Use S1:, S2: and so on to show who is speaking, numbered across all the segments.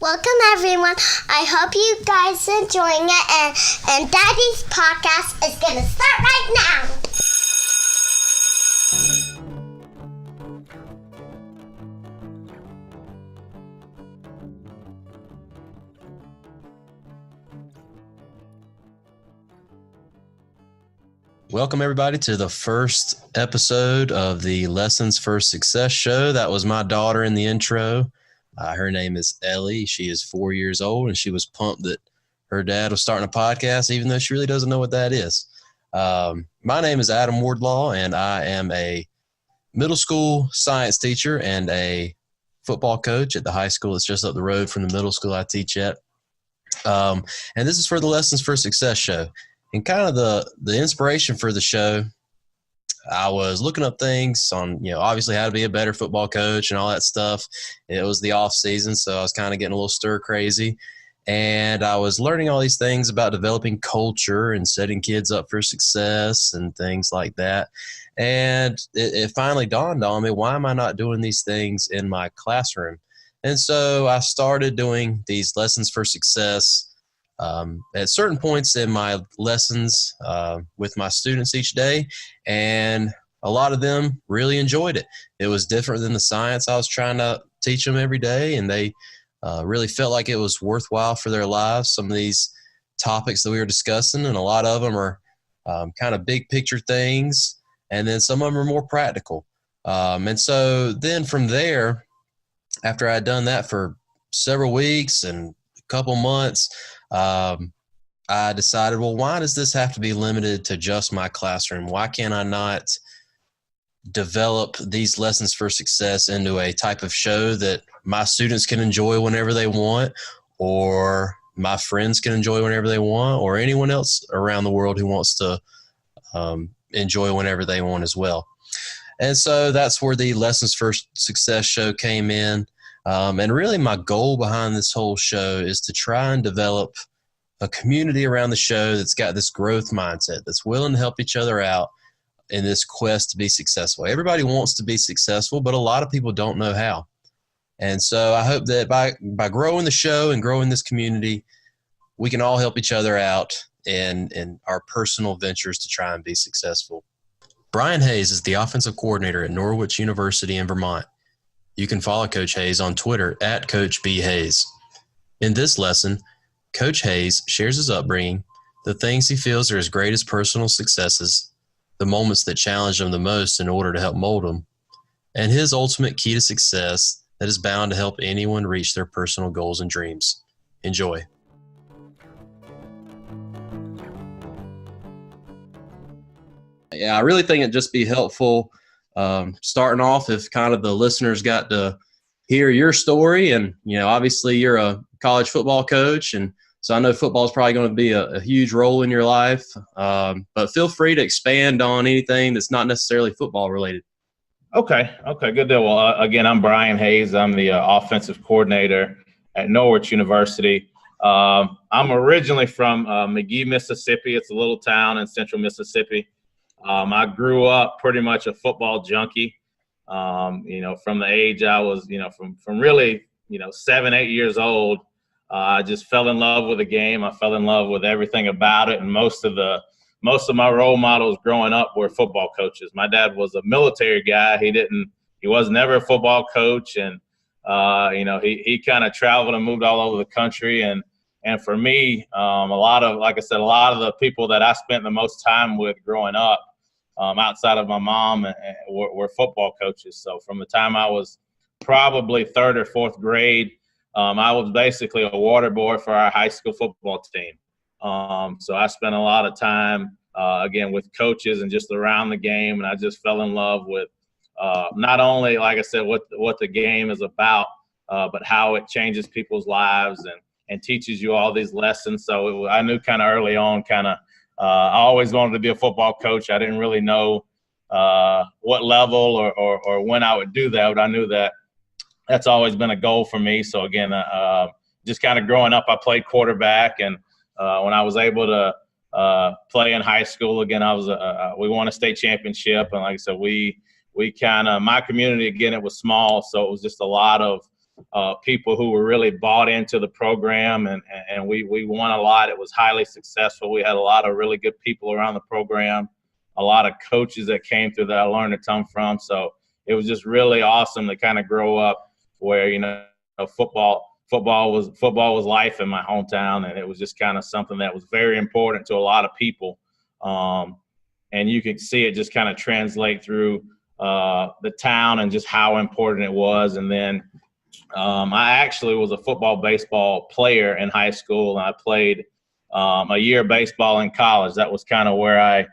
S1: Welcome, everyone. I hope you guys are enjoying it, and Daddy's podcast is going to start right now.
S2: Welcome, everybody, to the first episode of the Lessons for Success show. That was my daughter in the intro. Her name is Ellie. She is 4 years old, and she was pumped that her dad was starting a podcast, even though she really doesn't know what that is. My name is Adam Wardlaw, and I am a middle school science teacher and a football coach at the high school that's just up the road from the middle school I teach at. And this is for the Lessons for Success show. And kind of the inspiration for the show, I was looking up things on, obviously how to be a better football coach and all that stuff. It was the off season, so I was kind of getting a little stir crazy. And I was learning all these things about developing culture and setting kids up for success and things like that. And it finally dawned on me, why am I not doing these things in my classroom? And so I started doing these Lessons for Success at certain points in my lessons with my students each day, and a lot of them really enjoyed it. It was different than the science I was trying to teach them every day, and they really felt like it was worthwhile for their lives, some of these topics that we were discussing, and a lot of them are kind of big picture things, and then some of them are more practical. And so then from there, after I had done that for several weeks and a couple months, I decided, well, why does this have to be limited to just my classroom? Why can't I not develop these Lessons for Success into a type of show that my students can enjoy whenever they want, or my friends can enjoy whenever they want, or anyone else around the world who wants to enjoy whenever they want as well? And so that's where the Lessons for Success show came in. And really my goal behind this whole show is to try and develop a community around the show that's got this growth mindset, that's willing to help each other out in this quest to be successful. Everybody wants to be successful, but a lot of people don't know how. And so I hope that by growing the show and growing this community, we can all help each other out in our personal ventures to try and be successful. Brian Hayes is the offensive coordinator at Norwich University in Vermont. You can follow Coach Hayes on Twitter at Coach B. Hayes. In this lesson, Coach Hayes shares his upbringing, the things he feels are his greatest personal successes, the moments that challenge him the most in order to help mold him, and his ultimate key to success that is bound to help anyone reach their personal goals and dreams. Enjoy. Yeah, I really think it'd just be helpful starting off if kind of the listeners got to hear your story. And, obviously you're a college football coach, and so I know football is probably going to be a huge role in your life. But feel free to expand on anything that's not necessarily football related.
S3: Okay, good deal. Well, again, I'm Brian Hayes. I'm the offensive coordinator at Norwich University. I'm originally from McGee, Mississippi. It's a little town in central Mississippi. I grew up pretty much a football junkie. From the age I was, from really, 7, 8 years old, I just fell in love with the game. I fell in love with everything about it. And most of my role models growing up were football coaches. My dad was a military guy. He was never a football coach. And, he kind of traveled and moved all over the country. And for me, a lot of the people that I spent the most time with growing up, outside of my mom, were football coaches. So from the time I was probably 3rd or 4th grade, I was basically a water boy for our high school football team. So I spent a lot of time, again, with coaches and just around the game. And I just fell in love with not only, like I said, what the game is about, but how it changes people's lives and teaches you all these lessons. So I knew kind of early on, I always wanted to be a football coach. I didn't really know what level or when I would do that, but I knew that that's always been a goal for me. So again, just kind of growing up, I played quarterback, and when I was able to play in high school, again, we won a state championship, and like I said, my community, again, it was small, so it was just a lot of people who were really bought into the program, and we won a lot. It was highly successful. We had a lot of really good people around the program, a lot of coaches that came through that I learned a ton from. So it was just really awesome to kind of grow up where, football was life in my hometown, and it was just kind of something that was very important to a lot of people. And you could see it just kind of translate through the town and just how important it was. And then I actually was a baseball player in high school, and I played a year of baseball in college. That was kind of where I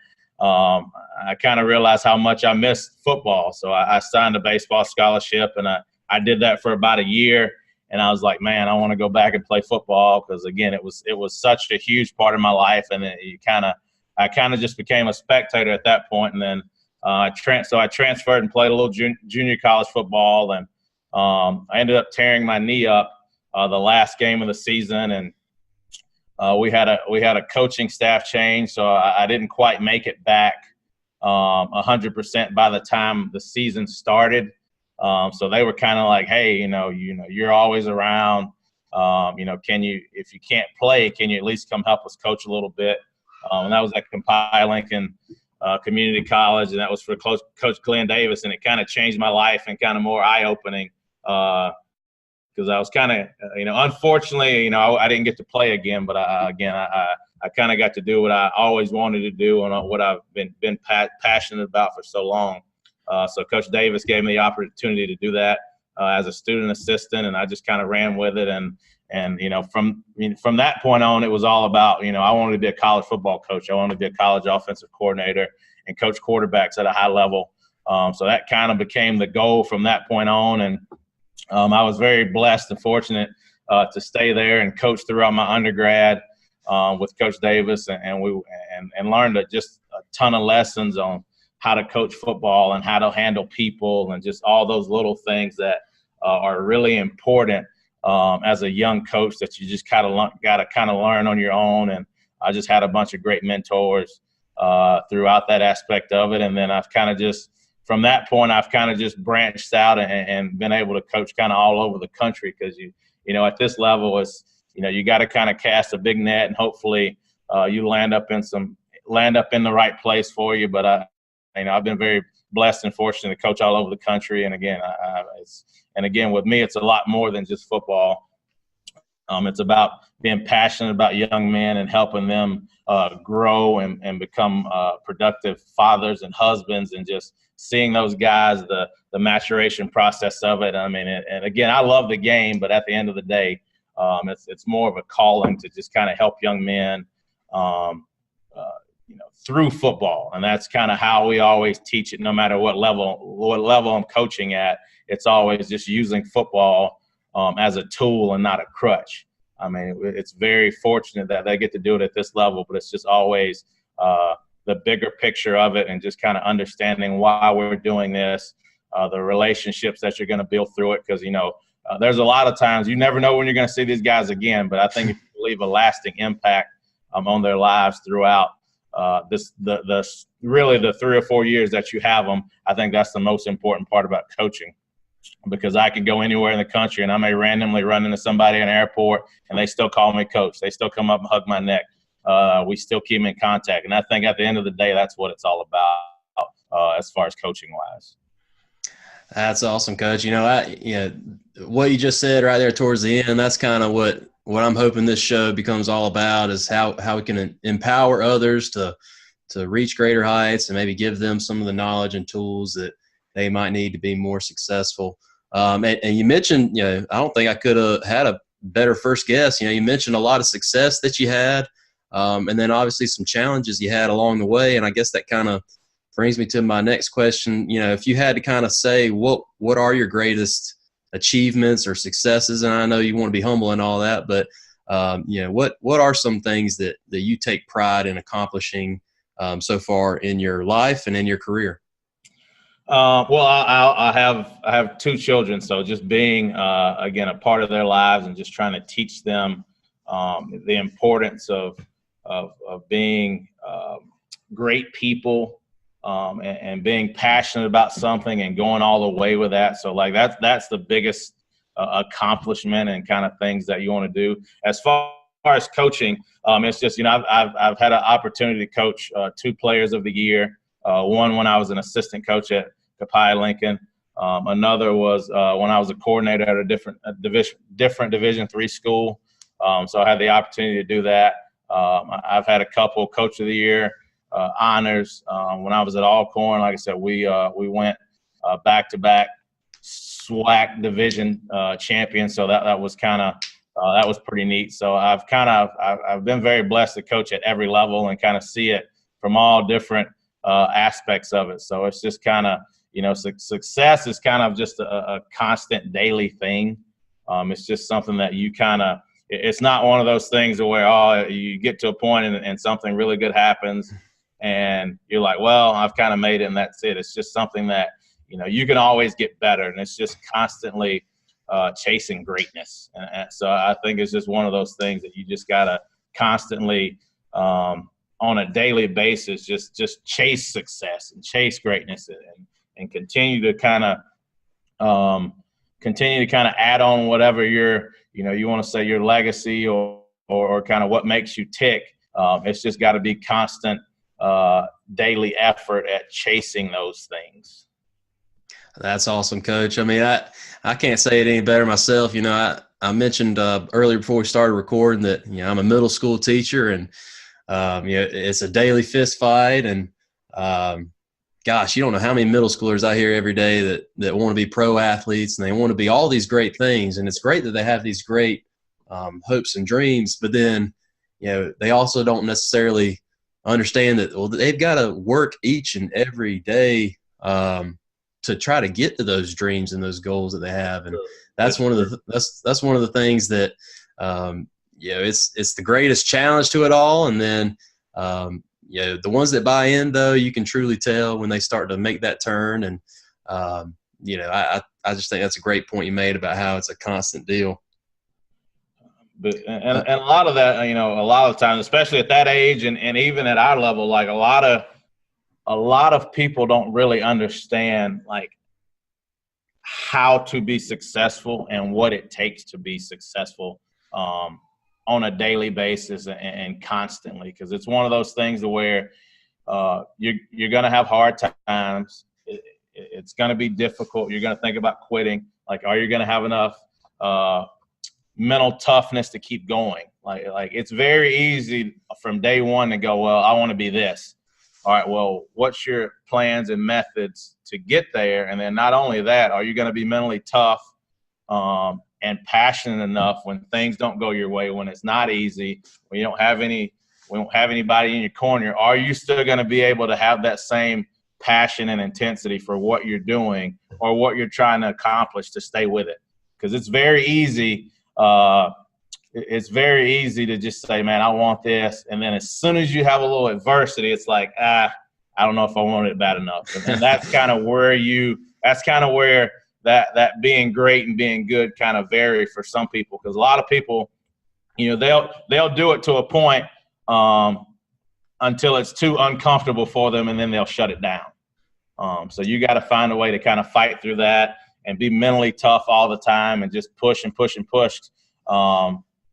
S3: kind of realized how much I missed football. So I signed a baseball scholarship, and I did that for about a year. And I was like, man, I want to go back and play football because, again, it was such a huge part of my life. And I kind of just became a spectator at that point. And then I transferred and played a little junior college football. And I ended up tearing my knee up the last game of the season. And we had a coaching staff change, so I didn't quite make it back 100% by the time the season started. So they were kind of like, hey, you're always around. If you can't play, can you at least come help us coach a little bit? And that was at Compile Lincoln Community College, and that was for Coach Glenn Davis, and it kind of changed my life and kind of more eye-opening because I was kind of, unfortunately, I didn't get to play again, but I kind of got to do what I always wanted to do and what I've been passionate about for so long. So Coach Davis gave me the opportunity to do that as a student assistant, and I just kind of ran with it. And from that point on, it was all about, I wanted to be a college football coach. I wanted to be a college offensive coordinator and coach quarterbacks at a high level. So that kind of became the goal from that point on. And I was very blessed and fortunate to stay there and coach throughout my undergrad with Coach Davis, and learned just a ton of lessons on how to coach football and how to handle people and just all those little things that are really important as a young coach that you just got to kind of learn on your own. And I just had a bunch of great mentors throughout that aspect of it. And then I've kind of just, from that point, I've kind of just branched out and been able to coach kind of all over the country because, at this level, you got to kind of cast a big net, and hopefully you land up in the right place for you. But I've been very blessed and fortunate to coach all over the country. And again, with me, it's a lot more than just football. It's about being passionate about young men and helping them grow and become productive fathers and husbands, and just seeing those guys, the maturation process of it. And again, I love the game, but at the end of the day, it's more of a calling to just kind of help young men through football. And that's kind of how we always teach it, no matter what level I'm coaching at. It's always just using football as a tool and not a crutch. It's very fortunate that they get to do it at this level, but it's just always the bigger picture of it and just kind of understanding why we're doing this, the relationships that you're going to build through it. Because, there's a lot of times you never know when you're going to see these guys again. But I think if you leave a lasting impact on their lives throughout really the 3 or 4 years that you have them, I think that's the most important part about coaching. Because I could go anywhere in the country and I may randomly run into somebody in an airport and they still call me coach. They still come up and hug my neck. We still keep in contact. And I think at the end of the day, that's what it's all about as far as coaching wise.
S2: That's awesome, Coach. What you just said right there towards the end, that's kind of what I'm hoping this show becomes all about, is how we can empower others to reach greater heights and maybe give them some of the knowledge and tools that they might need to be more successful. And you mentioned, I don't think I could have had a better first guess. You mentioned a lot of success that you had, and then obviously some challenges you had along the way. And I guess that kind of brings me to my next question. If you had to kind of say what are your greatest achievements or successes, and I know you want to be humble and all that, but what are some things that you take pride in accomplishing so far in your life and in your career?
S3: Well, I have 2 children, so just being again a part of their lives and just trying to teach them the importance of being great people and being passionate about something and going all the way with that. So that's the biggest accomplishment and kind of things that you want to do. As far as coaching, it's just, I've had an opportunity to coach 2 players of the year. One when I was an assistant coach at Copiah Lincoln. Another was when I was a coordinator at a different Division III school. So I had the opportunity to do that. I've had a couple Coach of the Year honors. When I was at Alcorn, like I said, we went back-to-back SWAC division champions. So that was kind of that was pretty neat. So I've been very blessed to coach at every level and kind of see it from all different aspects of it. So it's just kind of, success is kind of just a constant daily thing. It's just something that you it's not one of those things where, you get to a point and something really good happens and you're like, well, I've kind of made it and that's it. It's just something that, you can always get better, and it's just constantly chasing greatness. And so I think it's just one of those things that you just got to constantly, on a daily basis, just chase success and chase greatness and continue to kind of add on whatever you want to say your legacy or kind of what makes you tick. It's just got to be constant daily effort at chasing those things.
S2: That's awesome, Coach. I mean, I can't say it any better myself. I mentioned earlier before we started recording that, I'm a middle school teacher, and, it's a daily fist fight. And, gosh, you don't know how many middle schoolers I hear every day that want to be pro athletes, and they want to be all these great things. And it's great that they have these great hopes and dreams, but then, they also don't necessarily understand that, well, they've got to work each and every day to try to get to those dreams and those goals that they have. And that's one of the things that, it's the greatest challenge to it all. And then, the ones that buy in, though, you can truly tell when they start to make that turn. And, I just think that's a great point you made about how it's a constant deal.
S3: But and a lot of that, a lot of times, especially at that age and even at our level, like a lot of people don't really understand like how to be successful and what it takes to be successful on a daily basis and constantly, because it's one of those things where you're going to have hard times. It's going to be difficult. You're going to think about quitting. Like, are you going to have enough mental toughness to keep going? Like it's very easy from day one to go, well, I want to be this. All right, well, what's your plans and methods to get there? And then not only that, are you going to be mentally tough and passionate enough when things don't go your way, when it's not easy, when you don't have anybody in your corner? Are you still going to be able to have that same passion and intensity for what you're doing or what you're trying to accomplish to stay with it? Because it's very easy. It's very easy to just say, man, I want this. And then as soon as you have a little adversity, it's like, I don't know if I want it bad enough. And that's kind of where that being great and being good kind of vary for some people. Because a lot of people, they'll do it to a point until it's too uncomfortable for them, and then they'll shut it down. So you got to find a way to kind of fight through that and be mentally tough all the time and just push and push and push.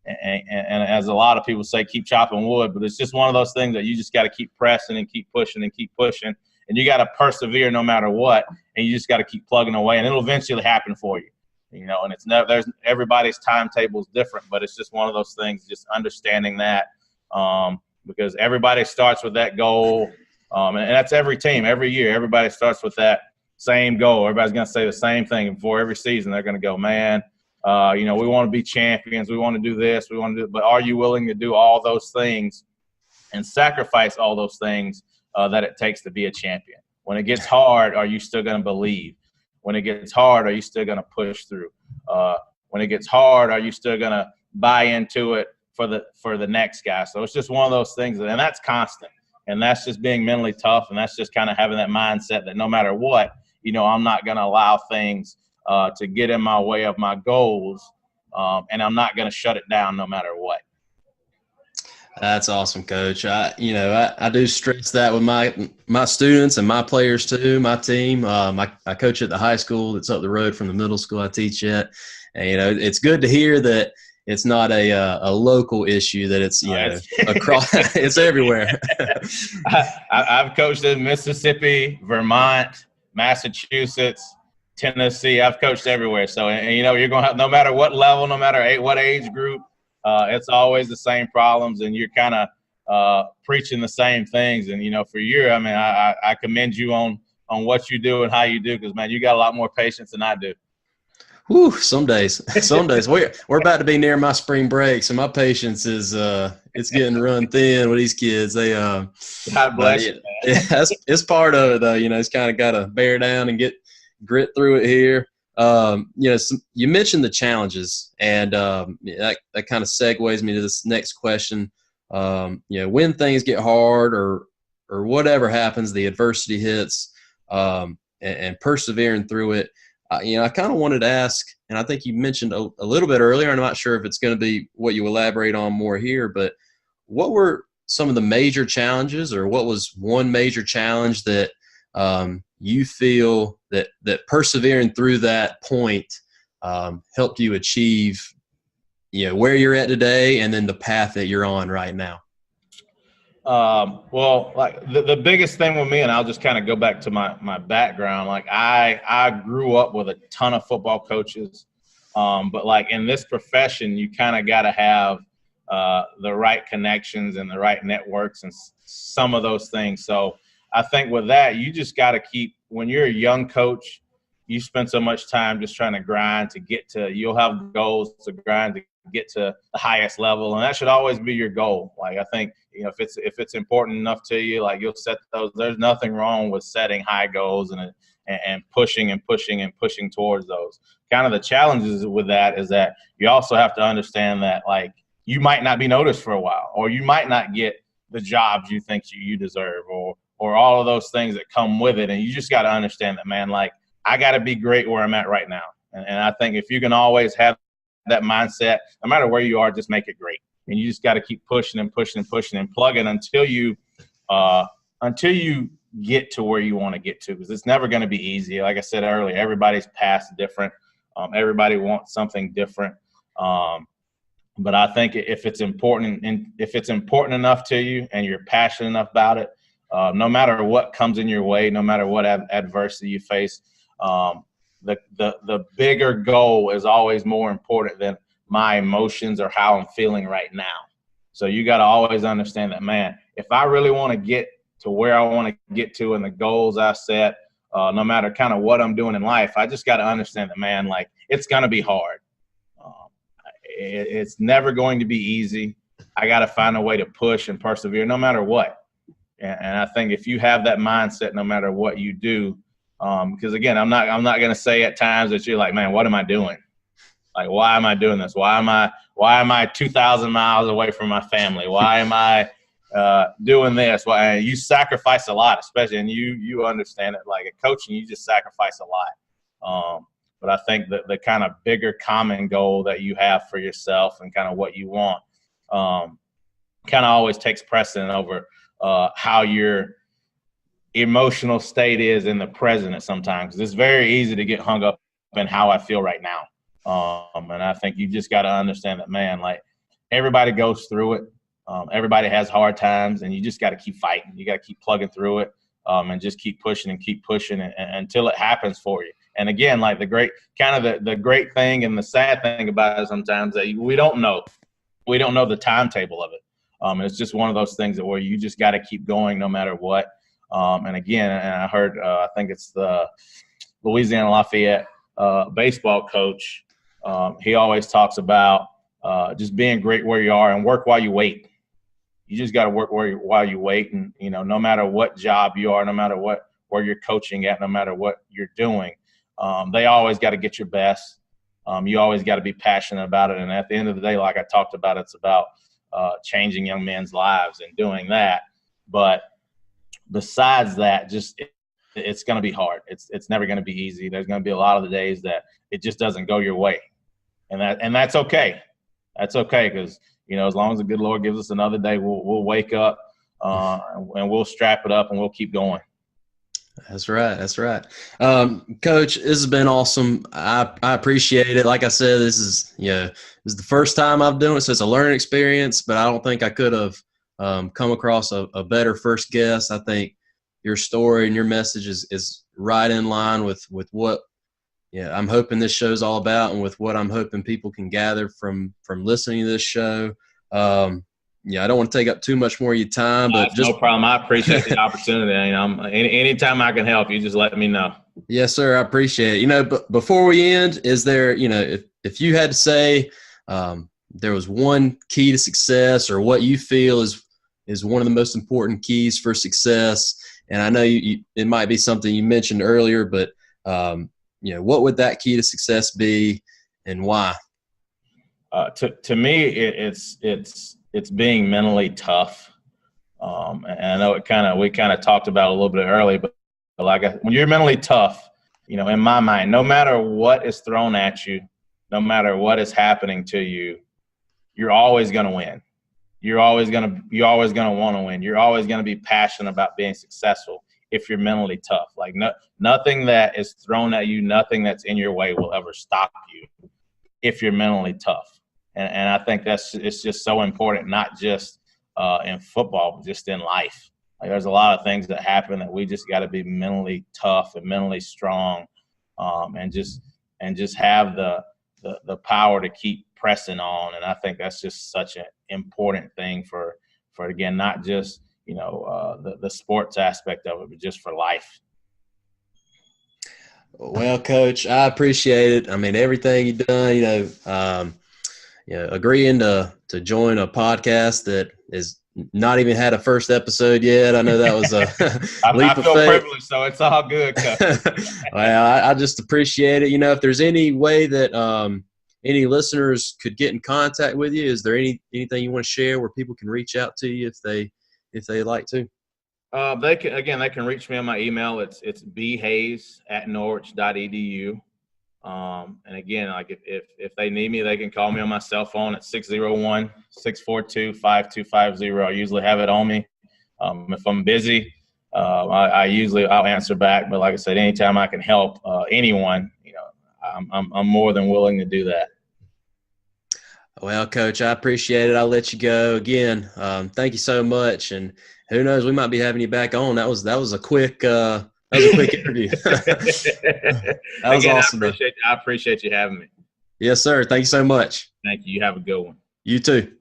S3: And as a lot of people say, keep chopping wood, but it's just one of those things that you just got to keep pressing and keep pushing and keep pushing. And you got to persevere no matter what. And you just got to keep plugging away, and it'll eventually happen for you. And it's never, everybody's timetable is different, but it's just one of those things, just understanding that, because everybody starts with that goal. And that's every team, every year, everybody starts with that same goal. Everybody's going to say the same thing. And before every season, they're going to go, man, we want to be champions. We want to do this. We want to do, but are you willing to do all those things and sacrifice all those things that it takes to be a champion? When it gets hard, are you still going to believe? When it gets hard, are you still going to push through? When it gets hard, are you still going to buy into it for the next guy? So it's just one of those things, and that's constant. And that's just being mentally tough, and that's just kind of having that mindset that no matter what, I'm not going to allow things to get in my way of my goals, and I'm not going to shut it down no matter what.
S2: That's awesome, Coach. I do stress that with my students and my players too. My team. I coach at the high school that's up the road from the middle school I teach at, and it's good to hear that it's not a local issue. That it's across. It's everywhere.
S3: I've coached in Mississippi, Vermont, Massachusetts, Tennessee. I've coached everywhere. So, and you're going to have, no matter what level, no matter what age group, it's always the same problems, and you're kind of preaching the same things. And, for you, I mean, I commend you on what you do and how you do, because, man, you got a lot more patience than I do.
S2: Whew, some days we're about to be near my spring break, so my patience is it's getting run thin with these kids. They
S3: God bless you.
S2: It's part of it though. It's kind of got to bear down and grit through it here. You mentioned the challenges, and that kind of segues me to this next question. When things get hard or whatever happens, the adversity hits, and persevering through it. I kind of wanted to ask, and I think you mentioned a little bit earlier, I'm not sure if it's going to be what you elaborate on more here, but what were some of the major challenges, or what was one major challenge that you feel that persevering through that point helped you achieve, where you're at today and then the path that you're on right now?
S3: Well, like the biggest thing with me, and I'll just kind of go back to my background. Like I grew up with a ton of football coaches. But like in this profession, you kind of got to have the right connections and the right networks and some of those things. So I think with that, you just got to keep, when you're a young coach, you spend so much time just trying to grind to get to, you'll have goals to grind to get to the highest level. And that should always be your goal. Like, I think, if it's important enough to you, like you'll set those. There's nothing wrong with setting high goals and pushing towards those. Kind of the challenges with that is that you also have to understand that, like, you might not be noticed for a while, or you might not get the jobs you think you deserve, or all of those things that come with it. And you just got to understand that, man, like, I got to be great where I'm at right now. And I think if you can always have that mindset, no matter where you are, just make it great. And you just got to keep pushing and plugging until you get to where you want to get to, because it's never going to be easy. Like I said earlier, everybody's path is different. Everybody wants something different. But I think if it's important enough to you and you're passionate enough about it, no matter what comes in your way, no matter what adversity you face, the bigger goal is always more important than my emotions or how I'm feeling right now. So you got to always understand that, man, if I really want to get to where I want to get to and the goals I set, no matter kind of what I'm doing in life, I just got to understand that, man, like, it's going to be hard. It's never going to be easy. I got to find a way to push and persevere no matter what. And I think if you have that mindset, no matter what you do, because again, I'm not going to say at times that you're like, man, what am I doing? Like, why am I doing this? Why am I 2,000 miles away from my family? Why am I doing this? Why? You sacrifice a lot, especially, and you understand it. Like, at coaching, you just sacrifice a lot. But I think that the kind of bigger common goal that you have for yourself and kind of what you want kind of always takes precedent over how your emotional state is in the present sometimes. It's very easy to get hung up in how I feel right now. And I think you just got to understand that, man, like, everybody goes through it. Everybody has hard times, and you just got to keep fighting. You got to keep plugging through it, and just keep pushing until it happens for you. And again, like, the great thing and the sad thing about it sometimes that we don't know the timetable of it. It's just one of those things where you just got to keep going no matter what. And again, and I heard, I think it's the Louisiana Lafayette baseball coach. He always talks about just being great where you are and work while you wait. You just got to work while you wait. And, no matter what job you are, no matter where you're coaching at, no matter what you're doing, they always got to get your best. You always got to be passionate about it. And at the end of the day, like I talked about, it's about changing young men's lives and doing that. But besides that, it's going to be hard. It's never going to be easy. There's going to be a lot of the days that it just doesn't go your way. And that's okay. That's okay, because as long as the good Lord gives us another day, we'll wake up and we'll strap it up and we'll keep going.
S2: That's right. That's right. Coach, this has been awesome. I appreciate it. Like I said, this is the first time I've done it, so it's a learning experience, but I don't think I could have come across a better first guest. I think your story and your message is right in line with what I'm hoping this show's all about, and with what I'm hoping people can gather from listening to this show. I don't want to take up too much more of your time, but
S3: just no problem. I appreciate the opportunity. Anytime I can help you, just let me know.
S2: Yes, sir. I appreciate it. But before we end, is there, if you had to say there was one key to success, or what you feel is one of the most important keys for success, and I know it might be something you mentioned earlier, but what would that key to success be, and why?
S3: To me, it's being mentally tough. And I know we kind of talked about it a little bit earlier, but when you're mentally tough, in my mind, no matter what is thrown at you, no matter what is happening to you, you're always going to win. You're always going to want to win. You're always going to be passionate about being successful if you're mentally tough. Like nothing that is thrown at you, nothing that's in your way will ever stop you if you're mentally tough. And I think it's just so important, not just in football, but just in life. Like, there's a lot of things that happen that we just got to be mentally tough and mentally strong, and just have the power to keep pressing on. And I think that's just such an important thing for again, not just the sports aspect of it, but just for life.
S2: Well, Coach, I appreciate it. I mean, everything you've done. Agreeing to join a podcast that is not even had a first episode yet. I know that was a leap of faith. I feel
S3: privileged, so it's all good, Coach.
S2: Well, I just appreciate it. If there's any way that any listeners could get in contact with you, is there anything you want to share where people can reach out to you if they like to?
S3: They can reach me on my email. It's bhayes@norwich.edu. And again, like if they need me, they can call me on my cell phone at 601-642-5250. I usually have it on me. If I'm busy, I'll answer back. But like I said, anytime I can help anyone, I'm more than willing to do that.
S2: Well, Coach, I appreciate it. I'll let you go again. Thank you so much. And who knows, we might be having you back on. That was a quick interview. That was
S3: again,
S2: awesome.
S3: I appreciate you having me.
S2: Yes, sir. Thank you so much.
S3: Thank you. You have a good one.
S2: You too.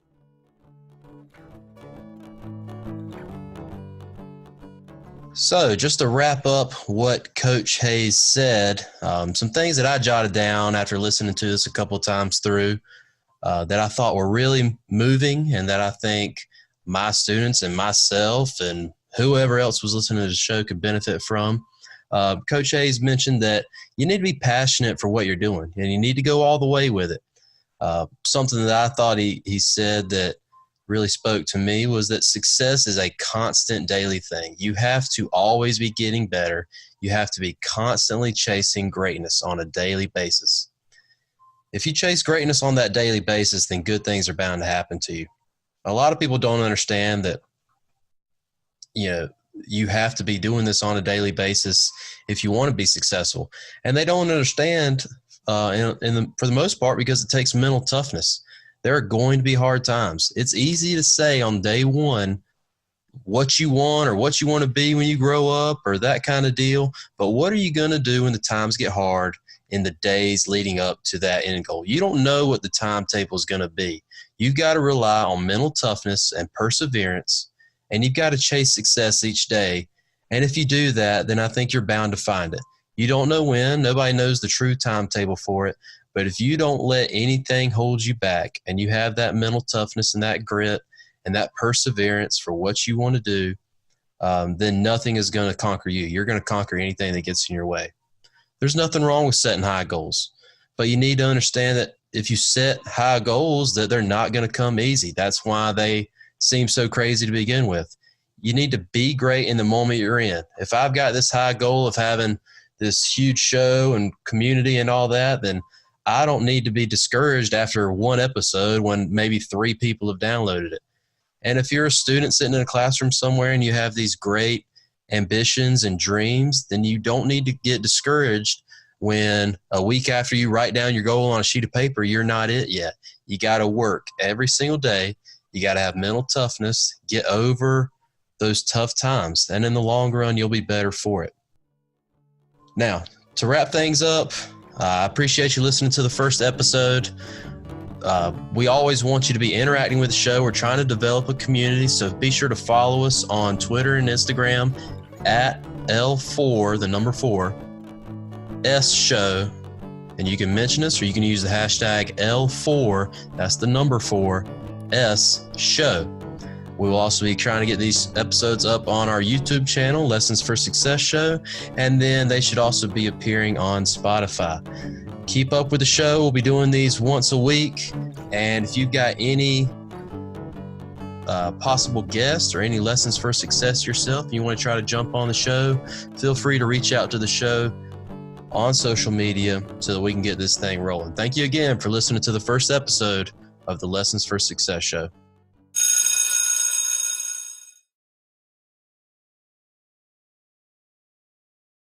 S2: So just to wrap up what Coach Hayes said, some things that I jotted down after listening to this a couple of times through that I thought were really moving, and that I think my students and myself and whoever else was listening to the show could benefit from. Coach Hayes mentioned that you need to be passionate for what you're doing, and you need to go all the way with it. Something that I thought he said that really spoke to me was that success is a constant daily thing. You have to always be getting better. You have to be constantly chasing greatness on a daily basis. If you chase greatness on that daily basis, then good things are bound to happen to you. A lot of people don't understand that, you have to be doing this on a daily basis if you want to be successful. And they don't understand, for the most part, because it takes mental toughness. There are going to be hard times. It's easy to say on day one what you want or what you want to be when you grow up or that kind of deal. But what are you going to do when the times get hard in the days leading up to that end goal? You don't know what the timetable is going to be. You've got to rely on mental toughness and perseverance, and you've got to chase success each day. And if you do that, then I think you're bound to find it. You don't know when. Nobody knows the true timetable for it. But if you don't let anything hold you back, and you have that mental toughness and that grit and that perseverance for what you want to do, then nothing is going to conquer you. You're going to conquer anything that gets in your way. There's nothing wrong with setting high goals, but you need to understand that if you set high goals, that they're not going to come easy. That's why they seem so crazy to begin with. You need to be great in the moment you're in. If I've got this high goal of having this huge show and community and all that, then I don't need to be discouraged after one episode when maybe 3 people have downloaded it. And if you're a student sitting in a classroom somewhere and you have these great ambitions and dreams, then you don't need to get discouraged when a week after you write down your goal on a sheet of paper, you're not it yet. You got to work every single day. You got to have mental toughness, get over those tough times, and in the long run, you'll be better for it. Now, to wrap things up, I appreciate you listening to the first episode. We always want you to be interacting with the show. We're trying to develop a community, so be sure to follow us on Twitter and Instagram at L4, the number 4, S Show. And you can mention us, or you can use the hashtag L4, that's the number 4, S Show. We will also be trying to get these episodes up on our YouTube channel, Lessons for Success Show, and then they should also be appearing on Spotify. Keep up with the show. We'll be doing these once a week. And if you've got any possible guests or any lessons for success yourself, and you want to try to jump on the show, feel free to reach out to the show on social media so that we can get this thing rolling. Thank you again for listening to the first episode of the Lessons for Success Show.